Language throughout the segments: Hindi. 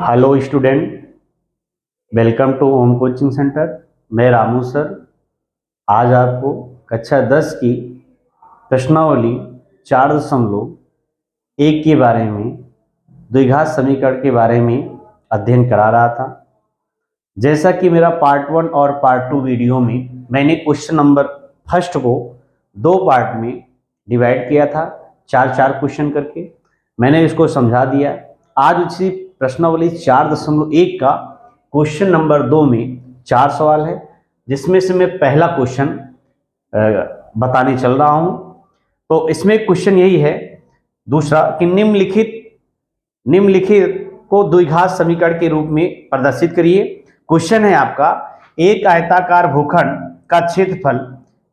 Hello student, welcome to home coaching centre. मैं रामू सर आज आपको कक्षा 10 की प्रश्नावली 4.1 के बारे में, द्विघात समीकरण के बारे में अध्ययन करा रहा था। जैसा कि मेरा पार्ट 1 और पार्ट 2 वीडियो में मैंने क्वेश्चन नंबर फर्स्ट को 2 पार्ट में डिवाइड किया था, 4 क्वेश्चन करके मैंने इसको समझा दिया। आज उसी प्रश्नावली 4.1 का क्वेश्चन नंबर 2 में 4 सवाल है, जिसमें से मैं पहला क्वेश्चन बताने चल रहा हूं। तो इसमें क्वेश्चन यही है दूसरा कि निम्नलिखित को द्विघात समीकरण के रूप में प्रदर्शित करिए। क्वेश्चन है आपका, एक आयताकार भूखंड का क्षेत्रफल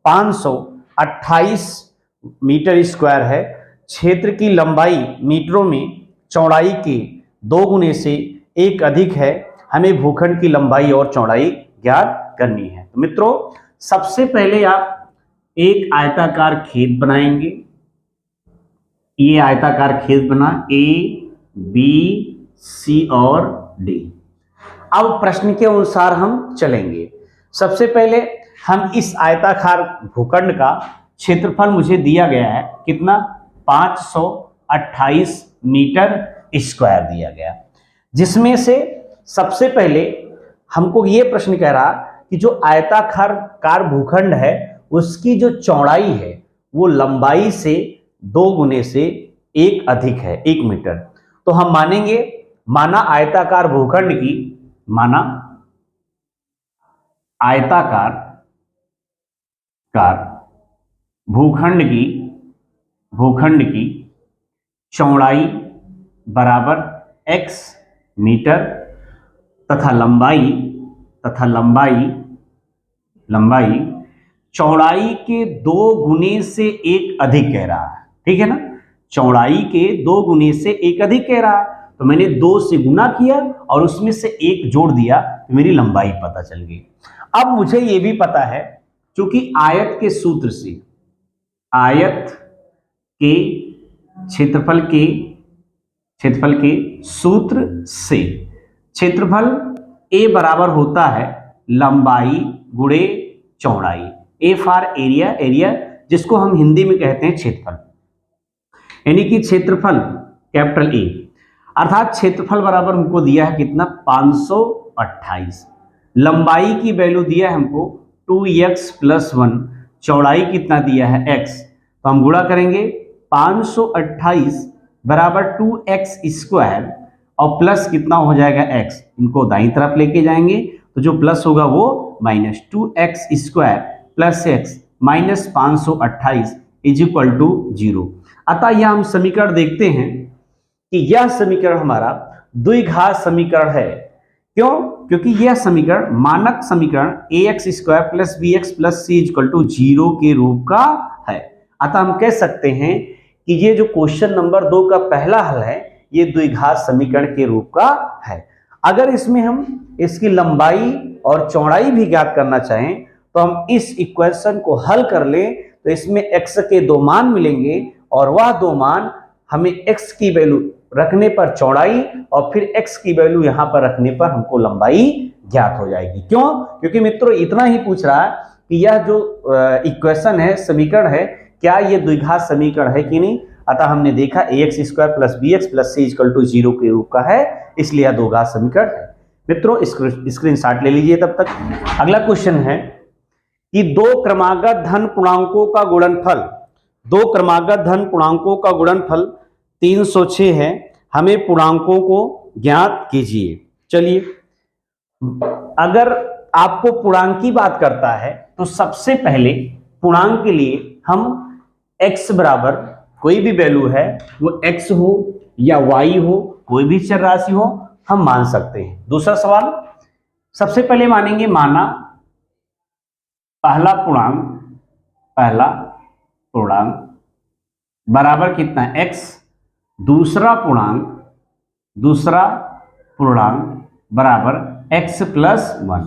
528 मीटर स्क्वायर है। क्षेत्र की लंबाई मीटरों में चौड़ाई के 2 गुने से 1 अधिक है। हमें भूखंड की लंबाई और चौड़ाई ज्ञात करनी है। तो मित्रों, सबसे पहले आप एक आयताकार खेत बनाएंगे। ये आयताकार खेत बना A, B, C और D। अब प्रश्न के अनुसार हम चलेंगे। सबसे पहले हम इस आयताकार भूखंड का क्षेत्रफल मुझे दिया गया है कितना, 528 मीटर स्क्वायर दिया गया, जिसमें से सबसे पहले हमको ये प्रश्न कह रहा कि जो आयताकार भूखंड है उसकी जो चौड़ाई है वो लंबाई से 2 गुने से 1 अधिक है, 1 मीटर। तो हम मानेंगे, माना आयताकार भूखंड की चौड़ाई बराबर x मीटर तथा लंबाई चौड़ाई के 2 गुने से 1 अधिक कह रहा है। ठीक है ना, चौड़ाई के 2 गुने से 1 अधिक कह रहा है, तो मैंने 2 से गुना किया और उसमें से 1 जोड़ दिया तो मेरी लंबाई पता चल गई। अब मुझे ये भी पता है, क्योंकि आयत के सूत्र से, आयत के क्षेत्रफल के सूत्र से क्षेत्रफल A बराबर होता है लंबाई गुणे चौड़ाई। A फॉर एरिया जिसको हम हिंदी में कहते हैं क्षेत्रफल, यानी कि क्षेत्रफल कैपिटल A, अर्थात क्षेत्रफल बराबर हमको दिया है कितना, 528। लंबाई की वैल्यू दिया है हमको 2x + 1, चौड़ाई कितना दिया है x, तो हम गुणा करेंगे 528 बराबर 2x स्क्वायर और प्लस कितना हो जाएगा x, इनको दाईं तरफ लेके जाएंगे तो जो प्लस होगा वो minus 2x square plus x minus 528 = 0। अतः यह हम समीकरण देखते हैं कि यह समीकरण हमारा द्विघात समीकरण है। क्यों? क्योंकि यह समीकरण मानक समीकरण ax² + bx + c = 0 के रूप का है। अतः हम कह सकते हैं कि ये जो क्वेश्चन नंबर 2 का पहला हल है ये द्विघात समीकरण के रूप का है। अगर इसमें हम इसकी लंबाई और चौड़ाई भी ज्ञात करना चाहें तो हम इस इक्वेशन को हल कर लें तो इसमें x के 2 मान मिलेंगे और वह 2 मान हमें x की वैल्यू रखने पर चौड़ाई और फिर x की वैल्यू यहां पर रखने पर हमको लंबाई ज्ञात हो जाएगी। क्यों? क्योंकि मित्रों इतना ही पूछ रहा है कि यह जो इक्वेशन है, समीकरण है, क्या ये द्विघात समीकरण है कि नहीं। अतः हमने देखा ax² + bx + c = 0 के रूप का है, इसलिए यह द्विघात समीकरण है। मित्रों स्क्रीनशॉट ले लीजिए। तब तक अगला क्वेश्चन है कि 2 क्रमागत धन पूर्णांकों का गुणनफल 306 है। हमें पूर्णांकों को ज्ञात कीजिए। चलिए, अगर आपको पूर्णांक की बात करता है तो सबसे पहले पूर्णांक के लिए हम x बराबर कोई भी वैल्यू है, वो x हो या y हो, कोई भी चर राशि हो, हम मान सकते हैं। दूसरा सवाल, सबसे पहले मानेंगे, माना पहला पूर्णांक बराबर कितना है x, दूसरा पूर्णांक बराबर x + 1।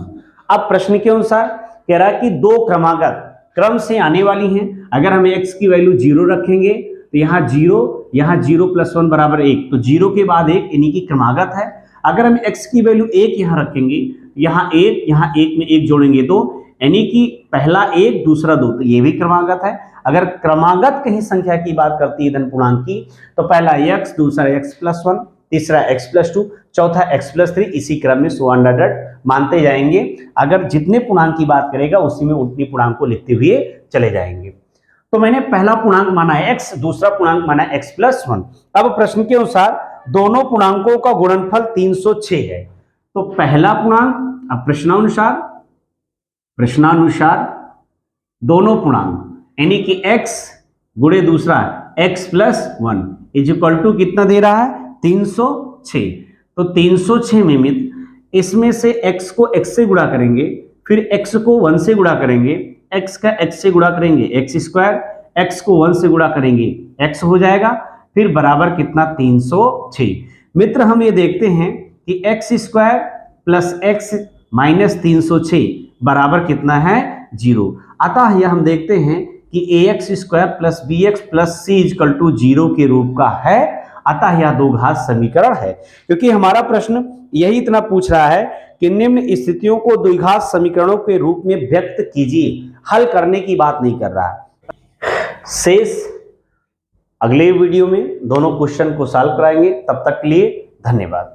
अब प्रश्न के अनुसार कह रहा है कि 2 क्रमागत क्रम से आने वाली हैं। अगर हम x की वैल्यू 0 रखेंगे तो यहाँ 0 + 1 = 1, तो 0 के बाद 1 यानी कि क्रमागत है। अगर हम x की वैल्यू 1 यहां रखेंगे, यहां 1 में 1 जोड़ेंगे तो यानी कि पहला 1 दूसरा 2, तो ये भी क्रमागत है। अगर क्रमागत कहीं संख्या की बात करती है धन पूर्णांक की, तो पहला x, दूसरा x+1, तीसरा x+2, चौथा x+3, इसी क्रम में सो मानते जाएंगे। अगर जितने पूर्णांक की बात करेगा उसी में उतनी पूर्णांक को लिखते हुए चले जाएंगे। तो मैंने पहला पूर्णांक माना है x, दूसरा पूर्णांक माना है x+1। अब प्रश्न के अनुसार दोनों पूर्णांकों का गुणनफल 306 है। तो पहला पूर्णांक, अब प्रश्नानुसार दोनों पूर्णांक यानी कि x गुणे दूसरा x+1 इज इक्वल टू कितना दे रहा है, 306। तो 306 में मित्र इसमें से x को x से गुणा करेंगे, फिर x को 1 से गुणा करेंगे, x का x से गुणा करेंगे x², x को 1 से गुणा करेंगे x हो जाएगा, फिर बराबर कितना 306। मित्र हम ये देखते हैं कि x² प्लस x माइनस 306 बराबर कितना है, 0। अतः यह हम देखते हैं कि ax² plus bx plus c equal to 0 के रूप का है। अतः यह दो घात समीकरण है, क्योंकि हमारा प्रश्न यही इतना पूछ रहा है कि निम्न स्थितियों को द्विघात समीकरणों के रूप में व्यक्त कीजिए, हल करने की बात नहीं कर रहा है। शेष अगले वीडियो में दोनों क्वेश्चन को सॉल्व कराएंगे। तब तक के लिए धन्यवाद।